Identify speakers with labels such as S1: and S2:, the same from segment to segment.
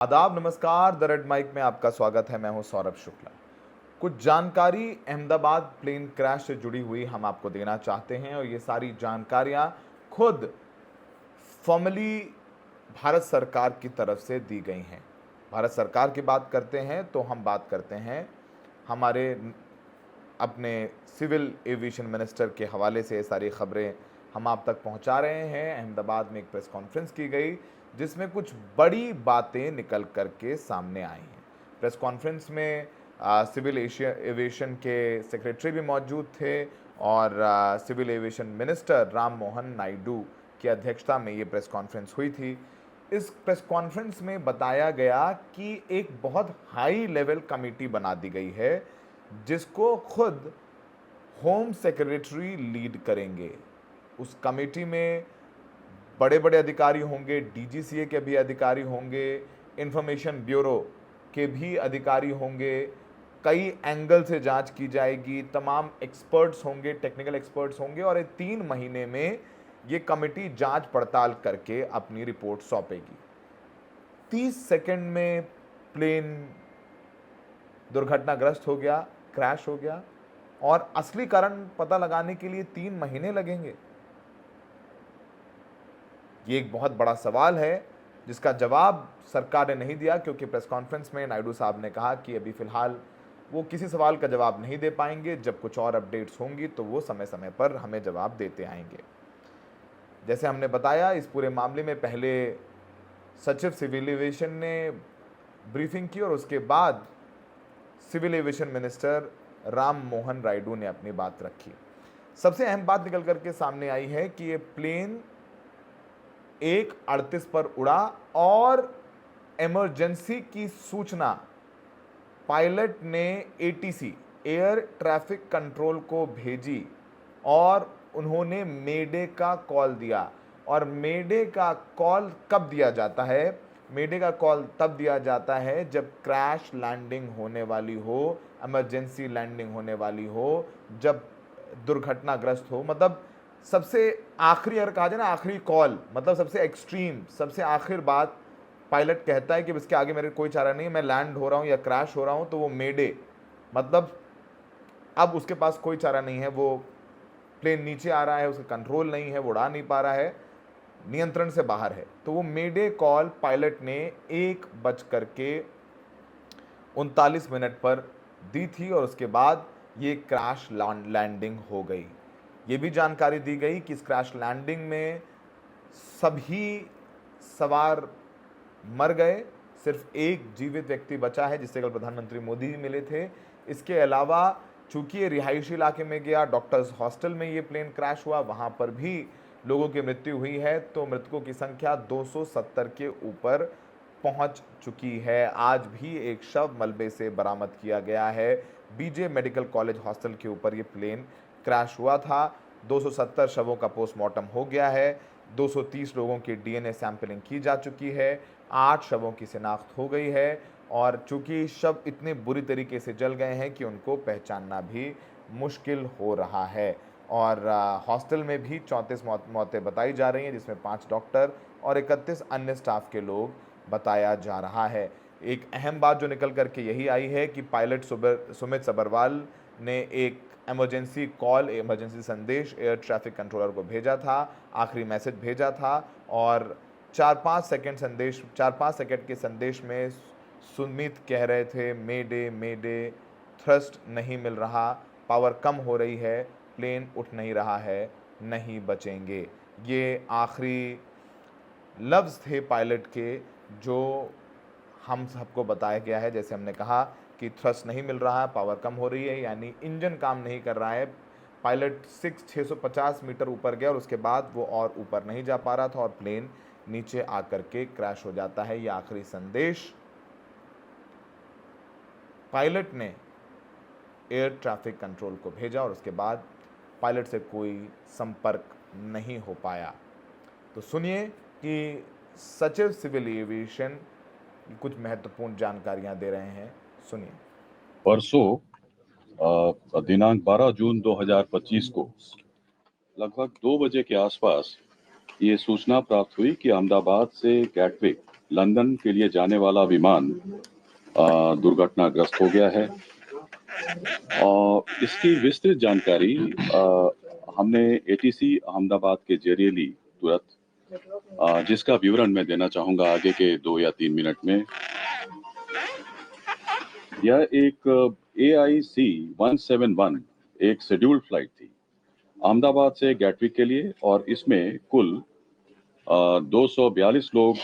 S1: आदाब, नमस्कार। The red mic में आपका स्वागत है। मैं हूं सौरभ शुक्ला। कुछ जानकारी अहमदाबाद प्लेन क्रैश से जुड़ी हुई हम आपको देना चाहते हैं और ये सारी जानकारियां खुद फॉर्मली भारत सरकार की तरफ से दी गई हैं। भारत सरकार की बात करते हैं तो हम बात करते हैं हमारे अपने सिविल एविएशन मिनिस्टर के हवाले से। ये सारी खबरें हम आप तक पहुंचा रहे हैं। अहमदाबाद में एक प्रेस कॉन्फ्रेंस की गई जिसमें कुछ बड़ी बातें निकल कर के सामने आई हैं। प्रेस कॉन्फ्रेंस में सिविल एविएशन के सेक्रेटरी भी मौजूद थे और civil aviation minister Ram Mohan Naidu की अध्यक्षता में ये प्रेस कॉन्फ्रेंस हुई थी। इस प्रेस कॉन्फ्रेंस में बताया गया कि एक बहुत हाई लेवल कमेटी बना दी गई है जिसको खुद होम सेक्रेटरी लीड करेंगे। उस कमेटी में बड़े बड़े अधिकारी होंगे, डीजीसीए के भी अधिकारी होंगे, इंफॉर्मेशन ब्यूरो के भी अधिकारी होंगे। कई एंगल से जांच की जाएगी, तमाम एक्सपर्ट्स होंगे, टेक्निकल एक्सपर्ट्स होंगे और 3 महीने में ये कमेटी जांच पड़ताल करके अपनी रिपोर्ट सौंपेगी। 30 सेकंड में प्लेन दुर्घटनाग्रस्त हो गया, क्रैश हो गया और असली कारण पता लगाने के लिए 3 महीने लगेंगे। ये एक बहुत बड़ा सवाल है जिसका जवाब सरकार ने नहीं दिया, क्योंकि प्रेस कॉन्फ्रेंस में नायडू साहब ने कहा कि अभी फिलहाल वो किसी सवाल का जवाब नहीं दे पाएंगे। जब कुछ और अपडेट्स होंगी तो वो समय समय पर हमें जवाब देते आएंगे। जैसे हमने बताया, इस पूरे मामले में पहले सचिव सिविल एविएशन ने ब्रीफिंग की और उसके बाद civil aviation minister Ram Mohan Naidu ने अपनी बात रखी। सबसे अहम बात निकल करके सामने आई है कि ये प्लेन 1:38 पर उड़ा और इमरजेंसी की सूचना पायलट ने एटीसी एयर ट्रैफिक कंट्रोल को भेजी और उन्होंने मेडे का कॉल दिया। और मेडे का कॉल कब दिया जाता है? मेडे का कॉल तब दिया जाता है जब क्रैश लैंडिंग होने वाली हो, इमरजेंसी लैंडिंग होने वाली हो, जब दुर्घटनाग्रस्त हो। मतलब सबसे आखिरी, अगर कहा जाए ना आखिरी कॉल, मतलब सबसे एक्सट्रीम, सबसे आखिर बात पायलट कहता है कि इसके आगे मेरे कोई चारा नहीं है, मैं लैंड हो रहा हूँ या क्रैश हो रहा हूँ, तो वो मेडे, मतलब अब उसके पास कोई चारा नहीं है। वो प्लेन नीचे आ रहा है, उसका कंट्रोल नहीं है, वो उड़ा नहीं पा रहा है, नियंत्रण से बाहर है। तो वो मेडे कॉल पायलट ने 1:39 पर दी थी और उसके बाद ये क्रैश लैंडिंग हो गई। ये भी जानकारी दी गई कि इस क्रैश लैंडिंग में सभी सवार मर गए, सिर्फ एक जीवित व्यक्ति बचा है जिससे कल प्रधानमंत्री मोदी भी मिले थे। इसके अलावा चूंकि ये रिहायशी इलाके में गया, डॉक्टर्स हॉस्टल में ये प्लेन क्रैश हुआ, वहाँ पर भी लोगों की मृत्यु हुई है। तो मृतकों की संख्या 270 के ऊपर पहुंच चुकी है। आज भी एक शव मलबे से बरामद किया गया है। बीजे मेडिकल कॉलेज हॉस्टल के ऊपर ये प्लेन क्रैश हुआ था। 270 शवों का पोस्टमार्टम हो गया है। 230 लोगों की डीएनए सैंपलिंग की जा चुकी है। 8 शवों की शिनाख्त हो गई है और चूंकि शव इतने बुरी तरीके से जल गए हैं कि उनको पहचानना भी मुश्किल हो रहा है। और हॉस्टल में भी 34 मौतें बताई जा रही हैं, जिसमें 5 डॉक्टर और 31 अन्य स्टाफ के लोग बताया जा रहा है। एक अहम बात जो निकल करके यही आई है कि पायलट सुमित सबरवाल ने एक इमरजेंसी कॉल, इमरजेंसी संदेश एयर ट्रैफिक कंट्रोलर को भेजा था, आखिरी मैसेज भेजा था और 4-5 सेकंड के संदेश में सुमित कह रहे थे, मेडे मेडे, थ्रस्ट नहीं मिल रहा, पावर कम हो रही है, प्लेन उठ नहीं रहा है, नहीं बचेंगे। ये आखिरी लफ्ज़ थे पायलट के जो हम सबको बताया गया है। जैसे हमने कहा कि थ्रस्ट नहीं मिल रहा है, पावर कम हो रही है, यानी इंजन काम नहीं कर रहा है। पायलट 650 मीटर ऊपर गया और उसके बाद वो और ऊपर नहीं जा पा रहा था और प्लेन नीचे आकर के क्रैश हो जाता है। ये आखिरी संदेश पायलट ने एयर ट्रैफिक कंट्रोल को भेजा और उसके बाद पायलट से कोई संपर्क नहीं हो पाया। तो सुनिए कि सचिव सिविल एविएशन कुछ महत्वपूर्ण जानकारियां दे रहे हैं, सुनिए।
S2: परसों दिनांक 12 जून 2025 को लगभग 2 बजे के आसपास ये सूचना प्राप्त हुई कि अहमदाबाद से गैटविक लंदन के लिए जाने वाला विमान दुर्घटनाग्रस्त हो गया है। और इसकी विस्तृत जानकारी हमने एटीसी अहमदाबाद के जरिए ली तुरंत, जिसका विवरण मैं देना चाहूंगा आगे के 2 या 3 मिनट में। यह एक AIC 171 एक शेड्यूल्ड फ्लाइट थी अहमदाबाद से गैटविक के लिए, और इसमें कुल 242 लोग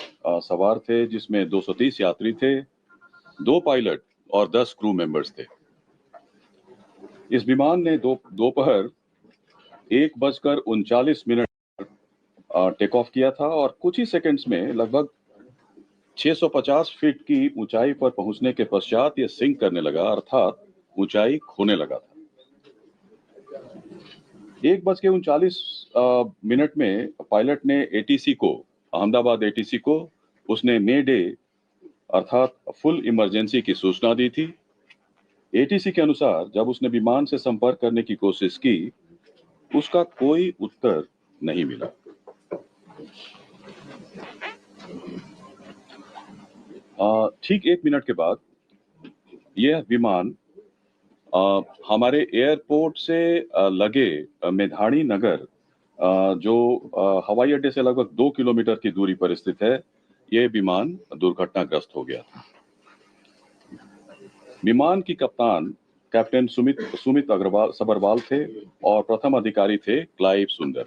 S2: सवार थे, जिसमें 230 यात्री थे, 2 पायलट और 10 क्रू मेंबर्स थे। इस विमान ने दोपहर 1:39 टेक ऑफ किया था और कुछ ही सेकंड्स में लगभग 650 फीट की ऊंचाई पर पहुंचने के पश्चात यह सिंक करने लगा, अर्थात ऊंचाई खोने लगा था। 1:39 में पायलट ने अहमदाबाद ATC को उसने मे डे अर्थात फुल इमरजेंसी की सूचना दी थी। ATC के अनुसार जब उसने विमान से संपर्क करने की कोशिश की, उसका कोई उत्तर नहीं मिला। ठीक 1 मिनट के बाद यह विमान हमारे एयरपोर्ट से लगे मेधाणी नगर, जो हवाई अड्डे से लगभग 2 किलोमीटर की दूरी पर स्थित है, यह विमान दुर्घटनाग्रस्त हो गया। विमान की कप्तान कैप्टन सुमित सबरवाल थे और प्रथम अधिकारी थे क्लाइव सुंदर।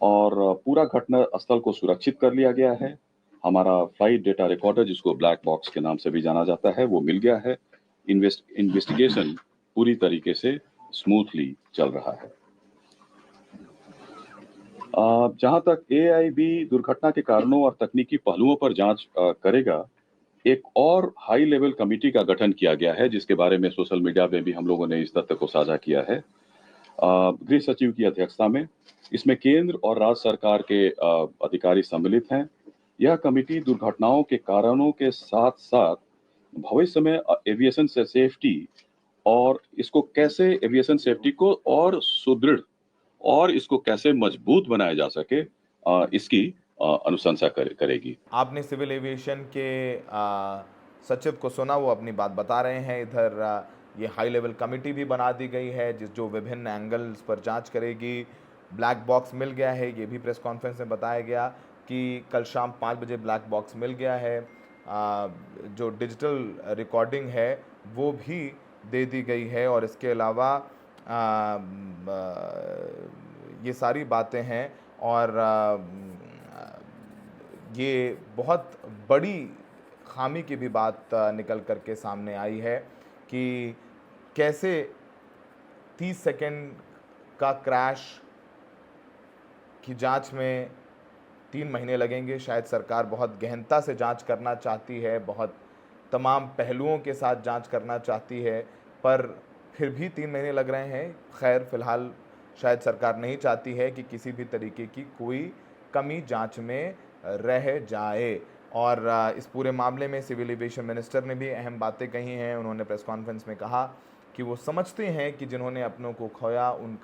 S2: और पूरा घटना स्थल को सुरक्षित कर लिया गया है। हमारा फ्लाइट डेटा रिकॉर्डर, जिसको ब्लैक बॉक्स के नाम से भी जाना जाता है, वो मिल गया है। इन्वेस्टिगेशन पूरी तरीके से स्मूथली चल रहा है। जहां तक AIB दुर्घटना के कारणों और तकनीकी पहलुओं पर जांच करेगा, एक और हाई लेवल कमेटी का गठन किया गया है, जिसके बारे में सोशल मीडिया में भी हम लोगों ने इस तथ्य को साझा किया है, गृह सचिव की अध्यक्षता में। इसमें केंद्र और राज्य सरकार के अधिकारी सम्मिलित हैं। यह कमेटी दुर्घटनाओं के कारणों के साथ साथ भविष्य में एविएशन से सेफ्टी और एविएशन सेफ्टी को और सुदृढ़ और इसको कैसे मजबूत बनाया जा सके, इसकी अनुशंसा करेगी।
S1: आपने सिविल एविएशन के सचिव को सुना, वो अपनी बात बता रहे हैं। इधर ये हाई लेवल कमेटी भी बना दी गई है, जो विभिन्न एंगल्स पर जांच करेगी। ब्लैक बॉक्स मिल गया है, ये भी प्रेस कॉन्फ्रेंस में बताया गया कि कल शाम 5 बजे ब्लैक बॉक्स मिल गया है। जो डिजिटल रिकॉर्डिंग है वो भी दे दी गई है, और इसके अलावा ये सारी बातें हैं। और ये बहुत बड़ी खामी की भी बात निकल कर के सामने आई है कि कैसे 30 सेकंड का क्रैश की जांच में 3 महीने लगेंगे। शायद सरकार बहुत गहनता से जांच करना चाहती है, बहुत तमाम पहलुओं के साथ जांच करना चाहती है, पर फिर भी 3 महीने लग रहे हैं। खैर, फिलहाल शायद सरकार नहीं चाहती है कि किसी भी तरीके की कोई कमी जांच में रह जाए। और इस पूरे मामले में सिविल एविएशन मिनिस्टर ने भी अहम बातें कही हैं। उन्होंने प्रेस कॉन्फ्रेंस में कहा कि वो समझते हैं कि जिन्होंने अपनों को खोया, उन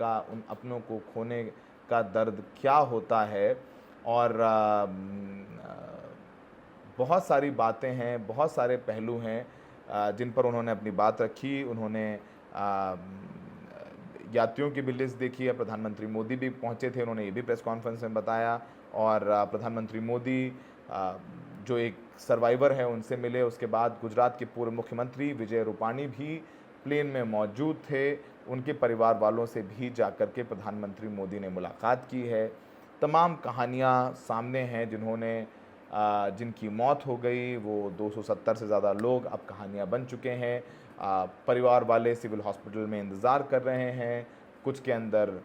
S1: अपनों को खोने का दर्द क्या होता है। और बहुत सारी बातें हैं, बहुत सारे पहलू हैं जिन पर उन्होंने अपनी बात रखी। उन्होंने यात्रियों की भी लिस्ट देखी है। प्रधानमंत्री मोदी भी पहुंचे थे, उन्होंने ये भी प्रेस कॉन्फ्रेंस में बताया। और प्रधानमंत्री मोदी जो एक सर्वाइवर है उनसे मिले। उसके बाद गुजरात के पूर्व मुख्यमंत्री विजय रूपाणी भी प्लेन में मौजूद थे। उनके परिवार वालों से भी जाकर के प्रधानमंत्री मोदी ने मुलाकात की है। तमाम कहानियाँ सामने हैं। जिनकी मौत हो गई, वो 270 से ज़्यादा लोग अब कहानियाँ बन चुके हैं। परिवार वाले सिविल हॉस्पिटल में इंतज़ार कर रहे हैं। कुछ के अंदर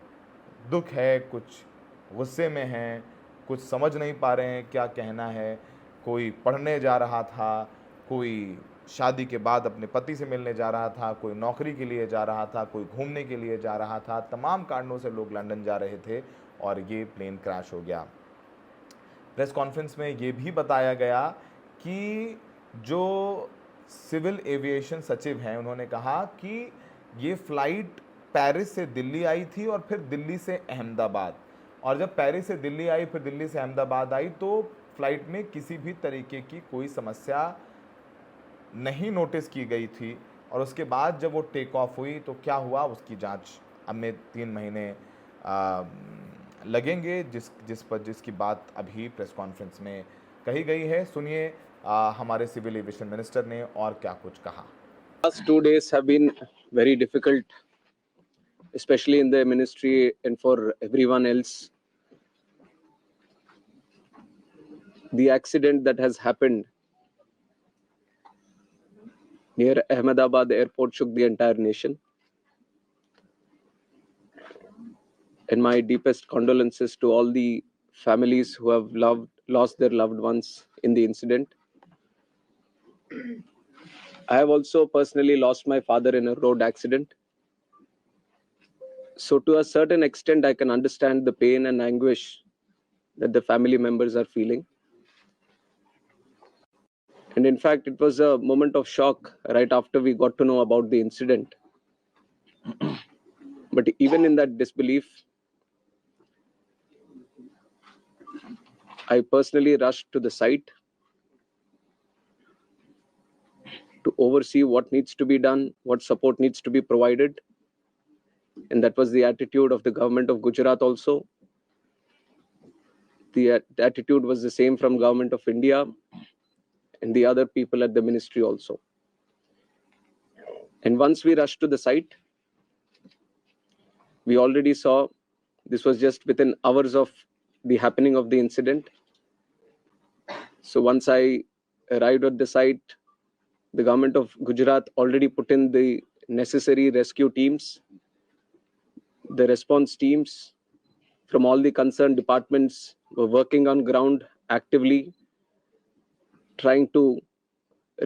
S1: दुख है, कुछ गुस्से में हैं, कुछ समझ नहीं पा रहे हैं क्या कहना है। कोई पढ़ने जा रहा था, कोई शादी के बाद अपने पति से मिलने जा रहा था, कोई नौकरी के लिए जा रहा था, कोई घूमने के लिए जा रहा था। तमाम कारणों से लोग लंदन जा रहे थे और ये प्लेन क्रैश हो गया। प्रेस कॉन्फ्रेंस में ये भी बताया गया कि जो सिविल एविएशन सचिव हैं, उन्होंने कहा कि ये फ़्लाइट पेरिस से दिल्ली आई थी और फिर दिल्ली से अहमदाबाद। और जब पेरिस से दिल्ली आई, फिर दिल्ली से अहमदाबाद आई, तो फ्लाइट में किसी भी तरीके की कोई समस्या नहीं नोटिस की गई थी और उसके बाद जब वो टेक ऑफ हुई तो क्या हुआ उसकी जांच अब में 3 महीने लगेंगे जिसकी बात अभी प्रेस कॉन्फ्रेंस में कही गई है। सुनिए हमारे सिविल एविएशन मिनिस्टर ने और क्या कुछ कहा।
S3: Last 2 days have been very difficult, especially in the ministry and for everyone else. The accident that has happened near Ahmedabad airport shook the entire nation. And my deepest condolences to all the families who have lost their loved ones in the incident. I have also personally lost my father in a road accident. So to a certain extent, I can understand the pain and anguish that the family members are feeling. And in fact, it was a moment of shock right after we got to know about the incident. But even in that disbelief, I personally rushed to the site to oversee what needs to be done, what support needs to be provided. And that was the attitude of the government of Gujarat also. The attitude was the same from government of India and the other people at the ministry also. And once we rushed to the site, we already saw this was just within hours of the happening of the incident. So once I arrived at the site, the government of Gujarat already put in the necessary rescue teams, the response teams from all the concerned departments were working on ground actively, trying to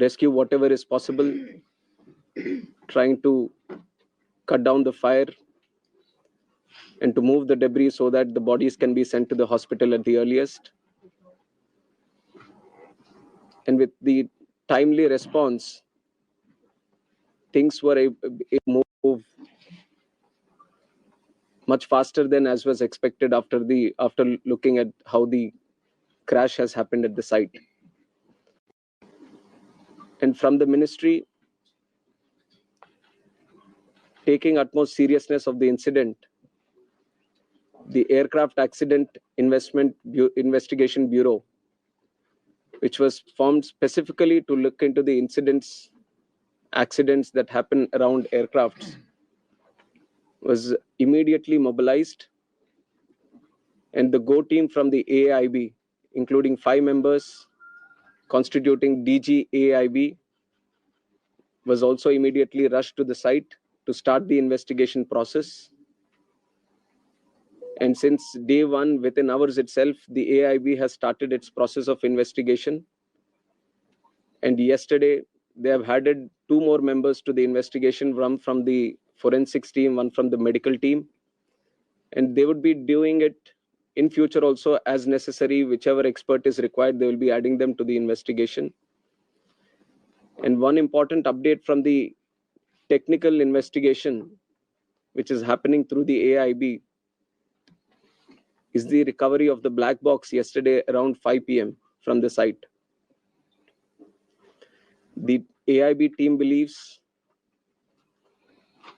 S3: rescue whatever is possible, trying to cut down the fire and to move the debris so that the bodies can be sent to the hospital at the earliest. And with the timely response, things were able to move much faster than as was expected after looking at how the crash has happened at the site. And from the ministry, taking utmost seriousness of the incident, the Aircraft Accident Investigation Bureau, which was formed specifically to look into the accidents that happen around aircrafts, was immediately mobilized. And the GO team from the AIB, including 5 members constituting DG AIB, was also immediately rushed to the site to start the investigation process. And since day one, within hours itself, the AIB has started its process of investigation. And yesterday, they have added 2 more members to the investigation, one from the forensics team, one from the medical team. And they would be doing it in future also as necessary. Whichever expert is required, they will be adding them to the investigation. And one important update from the technical investigation, which is happening through the AIB, is the recovery of the black box yesterday around 5 p.m. from the site. The AIB team believes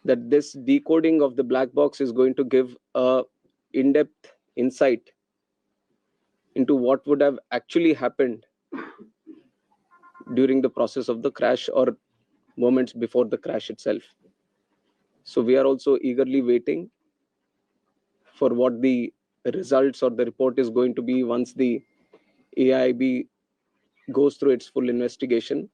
S3: that this decoding of the black box is going to give a in-depth insight into what would have actually happened during the process of the crash or moments before the crash itself. So we are also eagerly waiting for what the results or the report is going to be once the AIB goes through its full investigation.